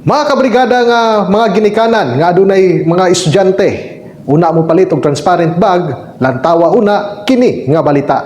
Mga kabrigada nga mga ginikanan nga adunay mga estudyante, una mo palit og transparent bag, lantawa una kini nga balita.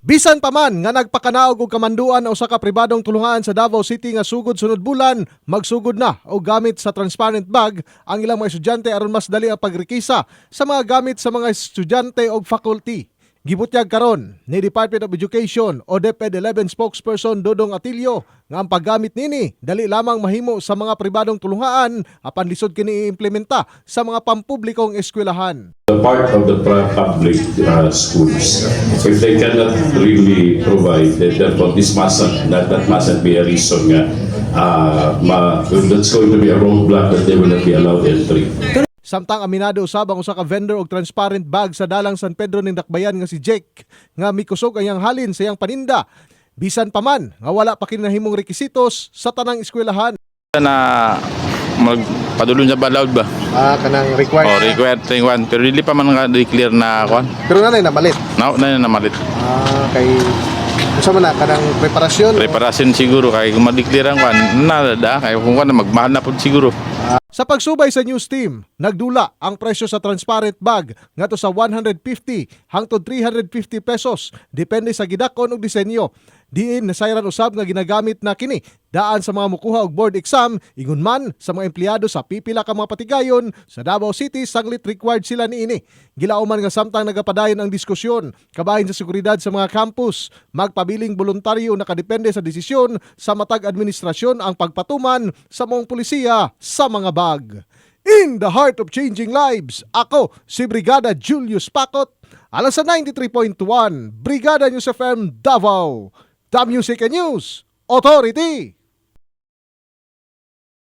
Bisan pa man nga nagpakanaog og kamanduan o sa pribadong tulungan sa Davao City nga sugod sunod bulan, magsugod na og gamit sa transparent bag ang ilang mga estudyante aron mas dali ang pagrekisa sa mga gamit sa mga estudyante o faculty. Gibutyag karon ni Department of Education o DepEd 11 spokesperson Dodong Atilio nga ang paggamit nini dali lamang mahimo sa mga pribadong tulungan apan lisod kini implementa sa mga pampublikong eskwelahan. The part of the public schools, if they cannot really provide, then therefore this mustn't be a reason nga that's going to be a roadblock that they will not be allowed entry. Samtang aminado usab ang usa ka vendor og transparent bag sa dalang San Pedro ning Dakbayan nga si Jake nga mikusog ang iyang halin sa iyang paninda bisan pa man nga wala pa kinahimong rekisitos sa tanang eskwelahan. Na magpadulong sa balaod ba? Kanang required. Oh, required thing one. Pero dili pa man nga declare na kuan. Pero nanay na malit. Na namalit. Kay unsa man na kanang preparasyon. Preparasyon siguro kay kung ma-declare ang kuan nada kay kung kuan magmahal na pud siguro. Sa pagsubay sa news team, nagdula ang presyo sa transparent bag ngadto sa 150 hangtod 350 pesos depende sa gidakon ug disenyo. Diin nasayran usab nga ginagamit na kini daan sa mga mukuha og board exam ingon man sa mga empleyado sa pipila ka mga patigayon sa Davao City saglit required sila niini. Gilauman nga samtang nagapadayon ang diskusyon kabahin sa seguridad sa mga campus, magpabiling voluntaryo nakadepende sa desisyon sa matag administrasyon ang pagpatuman sa mga pulisiya sa mga bag. In the heart of changing lives, ako si Brigada Julius Pacot, alas sa 93.1 Brigada News FM Davao, The Music and News Authority.